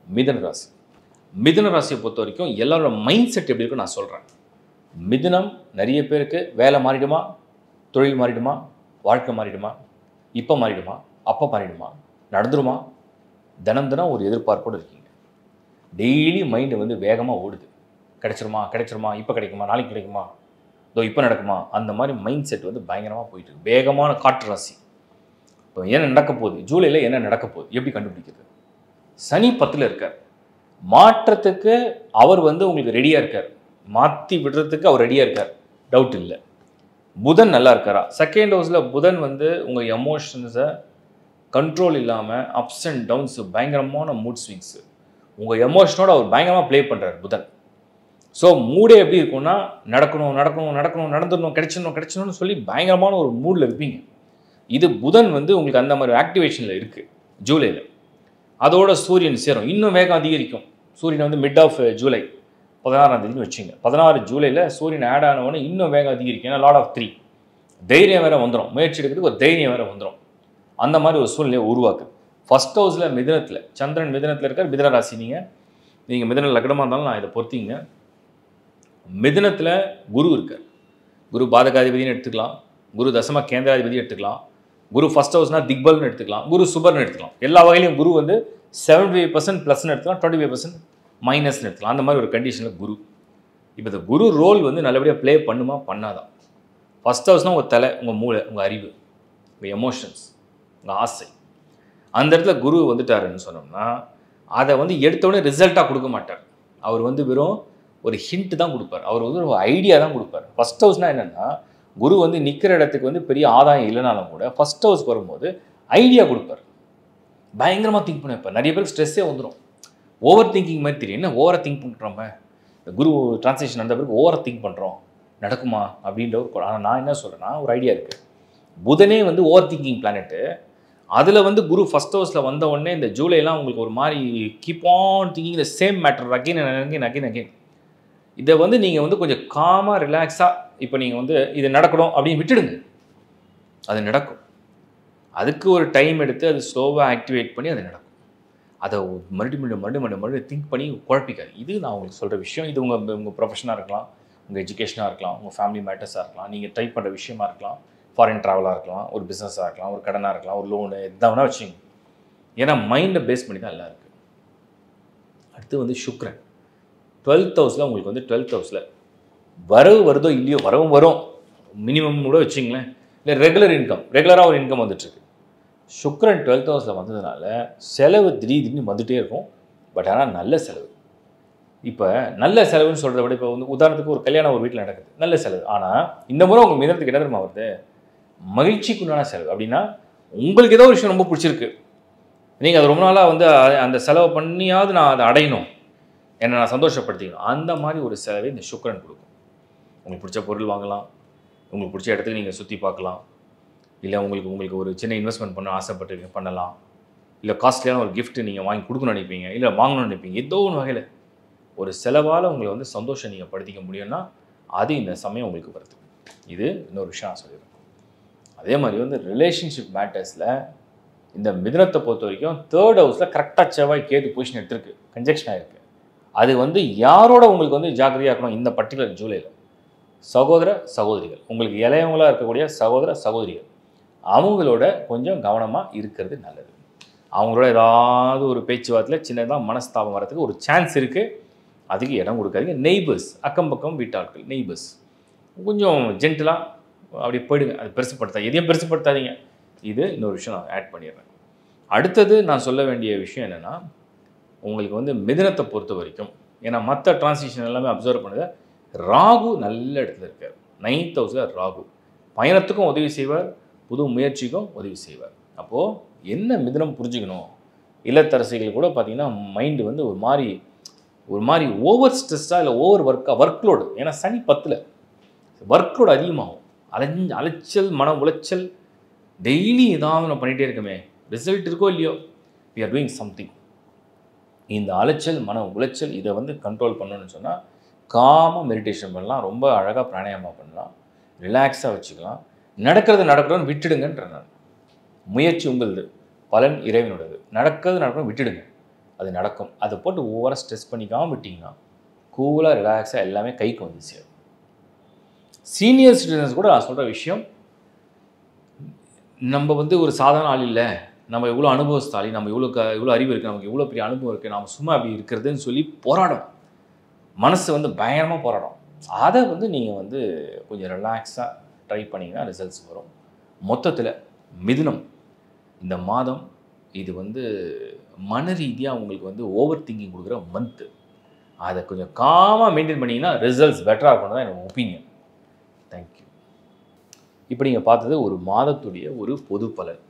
மிதுன ராசி. மிதுன ராசியை பொறுத்த வரைக்கும் எல்லாரோட மைண்ட் செட் எப்படி இருக்குன்னு நான் சொல்கிறேன். மிதுனம் நிறைய பேருக்கு வேலை மாறிடுமா, தொழில் மாறிடுமா, வாழ்க்கை மாறிடுமா, இப்போ மாறிடுமா, அப்போ மாறிடுமா, நடந்துருமா, தினம் தினம் ஒரு எதிர்பார்ப்போடு இருக்கீங்க. டெய்லி மைண்டு வந்து வேகமாக ஓடுது. கிடைச்சிருமா, இப்போ கிடைக்குமா, நாளைக்கு கிடைக்குமா, இதோ இப்போ நடக்குமா, அந்த மாதிரி மைண்ட் செட் வந்து பயங்கரமாக போயிட்டு இருக்கு. வேகமான காற்று ராசி. இப்போ என்ன நடக்க போகுது, ஜூலையில் என்ன நடக்க போகுது, எப்படி கண்டுபிடிக்கிறது? சனி 10ல் இருக்கார். மாற்றத்துக்கு அவர் வந்து உங்களுக்கு ரெடியாக இருக்கார். மாற்றி விடுறதுக்கு அவர் ரெடியாக இருக்கார், டவுட் இல்லை. புதன் நல்லா இருக்காரா? செகண்ட் ஹவுஸில் புதன் வந்து உங்கள் எமோஷன்ஸை கண்ட்ரோல் இல்லாமல் அப்ஸ் அண்ட் டவுன்ஸு, பயங்கரமான மூட் ஸ்விங்ஸு, உங்கள் எமோஷனோட அவர் பயங்கரமாக ப்ளே பண்ணுறார் புதன். ஸோ மூடே எப்படி இருக்கும்னா நடந்துடணும், கிடைச்சிடணும்னு சொல்லி பயங்கரமான ஒரு மூடில் இருப்பீங்க. இது புதன் வந்து உங்களுக்கு அந்த மாதிரி ஆக்டிவேஷனில் இருக்குது ஜூலையில். அதோட சூரியன் சேரும், இன்னும் வேகம் அதிகரிக்கும். சூரியன் வந்து மிட் ஆஃப் ஜூலை 16ஆம் தேதினு வச்சுங்க. 16 ஜூலையில் சூரியன் ஆட் ஆனவொடனே இன்னும் வேகம் அதிகரிக்கும். ஏன்னா லார்ட் ஆஃப் 3 தைரியம் வேறு வந்துடும், முயற்சி எடுக்கிறதுக்கு ஒரு தைரியம் வேறு வந்துடும். அந்த மாதிரி ஒரு சூழ்நிலையை உருவாக்குது. ஃபர்ஸ்ட் ஹவுஸில் மிதுனத்தில் சந்திரன் மிதுனத்தில் இருக்கார். மிதுன ராசி நீங்கள் மிதுன லக்னமாக இருந்தாலும் நான் இதை பொறுத்திங்க. மிதுனத்தில் குரு இருக்கார். குரு பாதகாதிபதினு எடுத்துக்கலாம், குரு தசம கேந்திராதிபதி எடுத்துக்கலாம், குரு ஃபர்ஸ்ட் ஹவுஸ்னால் திக்பல்னு எடுத்துக்கலாம், குரு சுபர்னு எடுத்துக்கலாம். எல்லா வகையிலையும் குரு வந்து 75% ப்ளஸ்ன்னு எடுத்துக்கலாம், 25% மைனஸ்ன்னு எடுத்துக்கலாம். அந்த மாதிரி ஒரு கண்டிஷனில் குரு. இப்போ இந்த குரு ரோல் வந்து நல்லபடியாக ப்ளே பண்ணுமா பண்ணாதான். ஃபர்ஸ்ட் ஹவுஸ்னால் உங்கள் தலை, உங்கள் மூளை, உங்கள் அறிவு, உங்கள் எமோஷன்ஸ், உங்கள் ஆசை. அந்த இடத்துல குரு வந்துட்டாருன்னு சொன்னோம்னா அதை வந்து எடுத்தோடனே ரிசல்ட்டாக கொடுக்க மாட்டார். அவர் வந்து வெறும் ஒரு ஹிண்ட் தான் கொடுப்பார். அவர் வந்து ஒரு ஐடியா தான் கொடுப்பார். ஃபர்ஸ்ட் ஹவுஸ்னால் என்னென்னா, குரு வந்து நிற்கிற இடத்துக்கு வந்து பெரிய ஆதாயம் இல்லைனாலும் கூட ஃபர்ஸ்ட் ஹவுஸ்க்கு வரும்போது ஐடியா கொடுப்பார். பயங்கரமாக திங்க் பண்ண வைப்பார். நிறைய பேருக்கு ஸ்ட்ரெஸ்ஸே வந்துடும். ஓவர் திங்கிங் மாதிரி தெரியும். என்ன ஓவராக திங்க் பண்ணுறோமே, இந்த குரு டிரான்ஸ்லேஷன் நடந்த பிறகு ஓவராக திங்க் பண்ணுறோம், நடக்குமா அப்படின்ற ஒரு. ஆனால் நான் என்ன சொல்கிறேன்னா, ஒரு ஐடியா இருக்குது. புதனே வந்து ஓவர் திங்கிங் பிளானெட்டு. அதில் வந்து குரு ஃபர்ஸ்ட் ஹவுஸில் வந்த உடனே இந்த ஜூலைலாம் உங்களுக்கு ஒரு மாதிரி keep on thinking the same matter again. இதை வந்து நீங்கள் வந்து கொஞ்சம் காமாக ரிலாக்ஸாக இப்போ நீங்கள் வந்து இது நடக்கணும் அப்படின்னு விட்டுடுங்க. அது நடக்கும். அதுக்கு ஒரு டைம் எடுத்து அது ஸ்லோவாக ஆக்டிவேட் பண்ணி அது நடக்கும். அதை மறுபடியும் திங்க் பண்ணி குழப்பிக்காது. இது நான் உங்களுக்கு சொல்கிற விஷயம். இது உங்கள் ப்ரொஃபஷனாக இருக்கலாம், உங்கள் எஜுகேஷனாக இருக்கலாம், உங்கள் ஃபேமிலி மேட்டர்ஸாக இருக்கலாம், நீங்கள் ட்ரை பண்ணுற விஷயமா இருக்கலாம், ஃபாரின் ட்ராவலாக இருக்கலாம், ஒரு பிஸ்னஸாக இருக்கலாம், ஒரு கடனாக இருக்கலாம், ஒரு லோனு, எதாவது வேணால் வச்சுங்க. ஏன்னா மைண்டை பேஸ் பண்ணி தான் எல்லாம் இருக்குது. அடுத்து வந்து சுக்கிரன் 12th ஹவுஸில் உங்களுக்கு வந்து 12th ஹவுஸில் வரவு வருதோ இல்லையோ, வரவும் வரும், மினிமம் கூட வச்சிங்களேன், இல்லை ரெகுலராக ஒரு இன்கம் வந்துட்டுருக்கு. சுக்கிரன் 12th ஹவுஸில் வந்ததுனால செலவு திடீர்னு வந்துகிட்டே இருக்கும். பட் ஆனால் நல்ல செலவு. இப்போ நல்ல செலவுன்னு சொல்கிறத விட, இப்போ வந்து உதாரணத்துக்கு ஒரு கல்யாணம் ஒரு வீட்டில் நடக்குது, நல்ல செலவு. ஆனால் இந்த முறை உங்கள் மிதனத்துக்கு என்ன தெரியுமா வருது, மகிழ்ச்சிக்குண்டான செலவு. அப்படின்னா உங்களுக்கு ஏதோ ஒரு விஷயம் ரொம்ப பிடிச்சிருக்கு, நீங்கள் அது ரொம்ப நாளாக வந்து அந்த செலவு பண்ணியாவது நான் அதை அடையணும், என்னை நான் சந்தோஷப்படுத்திக்கணும், அந்த மாதிரி ஒரு செலவை இந்த சுக்கிரன் கொடுக்கும். உங்களுக்கு பிடிச்ச பொருள் வாங்கலாம், உங்களுக்கு பிடிச்ச இடத்துக்கு நீங்கள் சுற்றி பார்க்கலாம், இல்லை உங்களுக்கு ஒரு சின்ன இன்வெஸ்ட்மெண்ட் பண்ண ஆசைப்பட்டு பண்ணலாம், இல்லை காஸ்ட்லியான ஒரு கிஃப்ட்டு நீங்கள் வாங்கி கொடுக்கணும்னு நினைப்பீங்க, இல்லை வாங்கணும்னு நினைப்பீங்க. ஏதோ ஒரு வகையில் ஒரு செலவால் உங்களை வந்து சந்தோஷம் நீங்கள் படுத்திக்க முடியும்னா அது இந்த சமயம் உங்களுக்கு வருது. இது இன்னொரு விஷயம் நான் சொல்லிடுறேன். அதே மாதிரி வந்து ரிலேஷன்ஷிப் மேட்டர்ஸில் இந்த மிதுனத்தை பொறுத்த வரைக்கும் 3rd ஹவுஸில் கரெக்டாக செவ்வாய் கேது பொசிஷன் எடுத்திருக்கு, கன்ஜெக்ஷன் ஆகிருக்கு. அது வந்து யாரோட உங்களுக்கு வந்து ஜாக்கிரதையாக இருக்கணும் இந்த பர்டிகுலர் ஜூலையில், சகோதர சகோதரிகள், உங்களுக்கு இளையவங்களாக இருக்கக்கூடிய சகோதர சகோதரிகள், அவங்களோட கொஞ்சம் கவனமாக இருக்கிறது நல்லது. அவங்களோட ஏதாவது ஒரு பேச்சுவார்த்தையில் சின்னதாக மனஸ்தாபம் வரதுக்கு ஒரு சான்ஸ் இருக்குது. அதுக்கு இடம் கொடுக்காதீங்க. நெய்பர்ஸ், அக்கம் பக்கம் வீட்டாட்கள், நெய்பர்ஸ் கொஞ்சம் ஜென்டலாக அப்படி போயிடுங்க. அது பெருசுப்படுத்தாது, எதையும் பெருசுப்படுத்தாதீங்க. இது இன்னொரு விஷயம் நான் ஆட் பண்ணிடுறேன். அடுத்தது நான் சொல்ல வேண்டிய விஷயம் என்னென்னா, உங்களுக்கு வந்து மிதுனத்தை பொறுத்த வரைக்கும், ஏன்னா மற்ற டிரான்சிஷன் எல்லாமே அப்சர்வ் பண்ணுது, ராகு நல்ல இடத்துல இருக்கார். 9th ஹவுஸில் ராகு பயணத்துக்கும் உதவி செய்வார், புது முயற்சிக்கும் உதவி செய்வார். அப்போது என்ன மிதுனம் புரிஞ்சுக்கணும், இல்லத்தரசிகள் கூட பார்த்திங்கன்னா மைண்டு வந்து ஒரு மாதிரி ஓவர் ஸ்ட்ரெஸ்ஸாக, இல்லை ஓவர் ஒர்க்லோடு. ஏன்னா சனி 10ல் ஒர்க்லோடு அதிகமாகும். அலைச்சல், மன உளைச்சல், டெய்லி ஏதாவது நம்ம பண்ணிகிட்டே இருக்கமே, ரிசல்ட் இருக்கோ இல்லையோ, வி ஆர் டூயிங் சம்திங். இந்த அலைச்சல், மன உளைச்சல், இதை வந்து கண்ட்ரோல் பண்ணணும்னு சொன்னால் காமாக மெடிடேஷன் பண்ணலாம், ரொம்ப அழகாக பிராணாயாமம் பண்ணலாம், ரிலாக்ஸாக வச்சுக்கலாம். நடக்கிறதுன்னு விட்டுடுங்கன்ற நான். முயற்சி உங்களது, பலன் இறைவனோடது. நடக்கணும்னு விட்டுடுங்க. அது நடக்கும். அதை போட்டு ஓவராக ஸ்ட்ரெஸ் பண்ணிக்காம விட்டிங்கன்னா கூலாக ரிலாக்ஸாக எல்லாமே கைக்கு வந்து சேரும். சீனியர் சிட்டிசன்ஸ் கூட நான் சொல்கிற விஷயம், நம்ம வந்து ஒரு சாதாரண ஆள் இல்லை, நம்ம இவ்வளோ அனுபவஸ்தாலி, நம்ம இவ்வளோ அறிவு இருக்குது, நமக்கு இவ்வளோ பெரிய அனுபவம் இருக்குது, நம்ம சும்மா அப்படி இருக்கிறதுன்னு சொல்லி போராடும். மனசு வந்து பயங்கரமாக போராடும். அதை வந்து நீங்கள் வந்து கொஞ்சம் ரிலாக்ஸாக ட்ரை பண்ணிங்கன்னா ரிசல்ட்ஸ் வரும். மொத்தத்தில் மிதுனம் இந்த மாதம் இது வந்து மன ரீதியாக உங்களுக்கு வந்து ஓவர் திங்கிங் கொடுக்குற மந்த்து. அதை கொஞ்சம் காமாக மெயின்டைன் பண்ணிங்கன்னா ரிசல்ட்ஸ் பெட்டராக இருக்கணும் தான் என்னோட ஒப்பீனியன். தேங்க்யூ. இப்போ நீங்கள் பார்த்தது ஒரு மாதத்துடைய ஒரு பொது பலன்.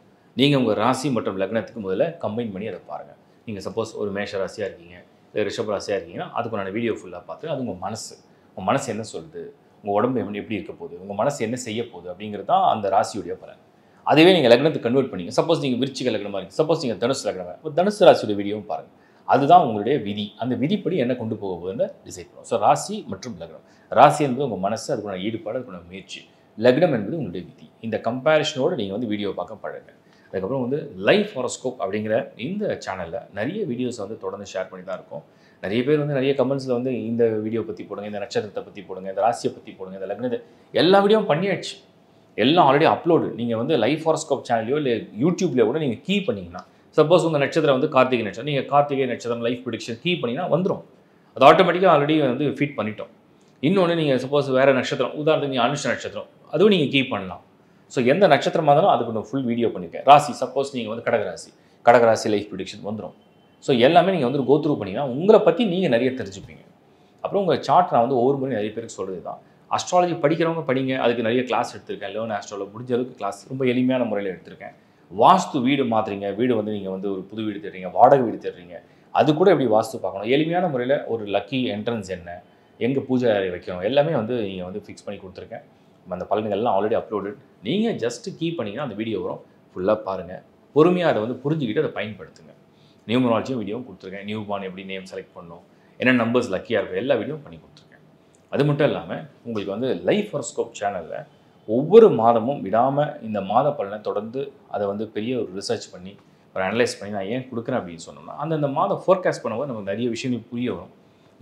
நீங்கள் உங்கள் ராசி மற்றும் லக்னத்துக்கு முதல்ல கம்பைன் பண்ணி அதை பாருங்கள். நீங்கள் சப்போஸ் ஒரு மேஷ ராசியாக இருக்கீங்க, இல்லை ரிஷப ராசியாக இருக்கீங்கன்னா அதுக்குண்டான வீடியோ ஃபுல்லாக பார்த்து அது உங்கள் மனசு என்ன சொல்லுது, உங்கள் உடம்பு எப்படி இருக்க போகுது, உங்கள் மனசு என்ன செய்ய போகுது அப்படிங்கிறது தான் அந்த ராசியுடைய பலன். அதுவே நீங்கள் லக்னத்துக்கு கன்வெர்ட் பண்ணிங்க. சப்போஸ் நீங்கள் விருச்சிக லக்னமாக இருக்குது, சப்போஸ் நீங்கள் தனுசு லக்னமாக, இப்போ தனுசு ராசியுடைய வீடியோவும் பாருங்கள். அதுதான் உங்களுடைய விதி. அந்த விதிப்படி என்ன கொண்டு போக போகுதுன்னு டிசைட் பண்ணுவோம். ஸோ ராசி மற்றும் லக்னம். ராசி என்பது உங்கள் மனசு, அதுக்குள்ள ஈடுபாடு, அதுக்குள்ள முயற்சி. லக்னம் என்பது உங்களுடைய விதி. இந்த கம்பேரிஷனோடு நீங்கள் வந்து வீடியோ பார்க்க பழங்க. அதுக்கப்புறம் வந்து லைஃப் ஹாரோஸ்கோப் அப்படிங்கிற இந்த சேனலில் நிறைய வீடியோஸ் வந்து தொடர்ந்து ஷேர் பண்ணி தான் இருக்கும். நிறைய பேர் வந்து நிறைய கமெண்ட்ஸில் வந்து இந்த வீடியோ பற்றி போடுங்க, இந்த நட்சத்திரத்தை பற்றி போடுங்க, இந்த ராசியை பற்றி போடுங்க, இந்த லக்னத்தை, எல்லா வீடியோவும் பண்ணியாச்சு. எல்லாம் ஆல்ரெடி அப்லோடு. நீங்கள் வந்து லைஃப் ஹாரோஸ்கோப் சேனல்லையோ இல்லை யூடியூப்லேயோ கூட நீங்கள் கீ பண்ணிங்கன்னா, சப்போஸ் உங்கள் நட்சத்திரம் வந்து கார்த்திகை நட்சத்திரம், நீங்கள் கார்த்திகை நட்சத்திரம் லைஃப் ப்ரிடிக்ஷன் கீ பண்ணிங்கன்னா வந்துடும். அது ஆட்டோமேட்டிக்காக ஆல்ரெடி வந்து ஃபீட் பண்ணிட்டோம். இன்னொன்று நீங்கள் சப்போஸ் வேறு நட்சத்திரம், உதாரணத்துக்கு நீங்கள் அனுஷ நட்சத்திரம், அதுவும் நீங்கள் கீ பண்ணலாம். ஸோ எந்த நட்சத்திரமாக இருந்தாலும் அதுக்கு நான் ஃபுல் வீடியோ பண்ணியிருக்கேன். ராசி சப்போஸ் நீங்கள் வந்து கடகராசி லைஃப் ப்ரிடிக்ஷன் வந்துடும். ஸோ எல்லாமே நீங்கள் வந்து கோ த்ரூ பண்ணிங்கன்னா உங்களை பற்றி நீங்கள் நிறைய தெரிஞ்சுப்பீங்க. அப்புறம் உங்கள் சார்ட் நான் வந்து ஒவ்வொரு முறையும் நிறைய பேருக்கு சொல்கிறது தான், அஸ்ட்ராலஜி படிக்கிறவங்க படிங்க. அதுக்கு நிறைய கிளாஸ் எடுத்திருக்கேன். லேர்ன் ஆஸ்ட்ராலஜி முடிஞ்ச அளவுக்கு கிளாஸ் ரொம்ப எளிமையான முறையில் எடுத்திருக்கேன். வாஸ்து வீடு மாற்றுறீங்க, வீடு வந்து நீங்கள் வந்து ஒரு புது வீடு தேடுறீங்க, வாடகை வீடு தேடுறீங்க, அது கூட எப்படி வாஸ்து பார்க்கணும், எளிமையான முறையில் ஒரு லக்கி என்ட்ரன்ஸ் என்ன, எங்கே பூஜை அறை வைக்கணும், எல்லாமே வந்து நீங்கள் வந்து ஃபிக்ஸ் பண்ணி கொடுத்துருக்கேன். அந்த பலன்கள்லாம் ஆல்ரெடி அப்லோடட். நீங்கள் ஜஸ்ட்டு கீ பண்ணிங்கன்னா அந்த வீடியோ வரும். ஃபுல்லாக பாருங்கள். பொறுமையாக அதை வந்து புரிஞ்சுக்கிட்டு அதை பயன்படுத்துங்க. நியூமராலஜியும் வீடியோவும் கொடுத்துருக்கேன். நியூ பார்ன் எப்படி நேம் செலக்ட் பண்ணணும், என்ன நம்பர்ஸ் லக்கியாக இருக்கும், எல்லா வீடியோவும் பண்ணி கொடுத்துருக்கேன். அது மட்டும் இல்லாமல் உங்களுக்கு வந்து லைஃப் ஹாரோஸ்கோப் சேனலில் ஒவ்வொரு மாதமும் விடாமல் இந்த மாத பலனை தொடர்ந்து அதை வந்து பெரிய ஒரு ரிசர்ச் பண்ணி ஒரு அனலைஸ் பண்ணி நான் ஏன் கொடுக்குறேன் அப்படின்னு சொன்னோம்னா, அந்தந்த மாதம் ஃபோர்காஸ்ட் பண்ணும்போது நமக்கு நிறைய விஷயங்கள் புரிய வரும்.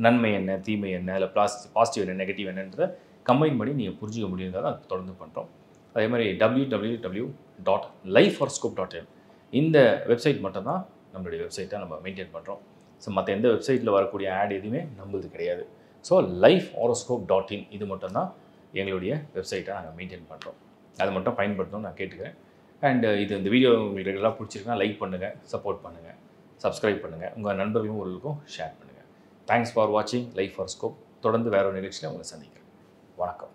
நன்மை என்ன, தீமை என்ன, இல்லை பாசிட்டிவ் என்ன, நெகட்டிவ் என்னன்றதை கம்பைன் பண்ணி நீங்கள் புரிஞ்சிக்க முடியுன்றதை அதை தொடர்ந்து பண்ணுறோம். அதே மாதிரி www.lifehoroscope.in இந்த வெப்சைட் மட்டும்தான் நம்மளுடைய வெப்சைட்டை நம்ம மெயின்டைன் பண்ணுறோம். ஸோ மற்ற எந்த வெப்சைட்டில் வரக்கூடிய ஆட் எதுவுமே நம்மளுது கிடையாது. ஸோ lifehoroscope.in இது மட்டும்தான் எங்களுடைய வெப்சைட்டை நாங்கள் மெயின்டைன் பண்ணுறோம். அதை மட்டும் பயன்படுத்தணும்னு நான் கேட்டுக்கிறேன். அண்ட் இந்த வீடியோ உங்களுக்கு ரெகுலராக பிடிச்சிருக்குன்னா லைக் பண்ணுங்கள், சப்போர்ட் பண்ணுங்கள், சப்ஸ்கிரைப் பண்ணுங்கள், உங்கள் நண்பர்களும் உங்களுக்கும் ஷேர் பண்ணுங்கள். தேங்க்ஸ் ஃபார் வாட்சிங் லைஃப் ஹாரோஸ்கோப். தொடர்ந்து வேற ஒரு நிகழ்ச்சியில் உங்களை சந்திக்கிறேன். வணக்கம்.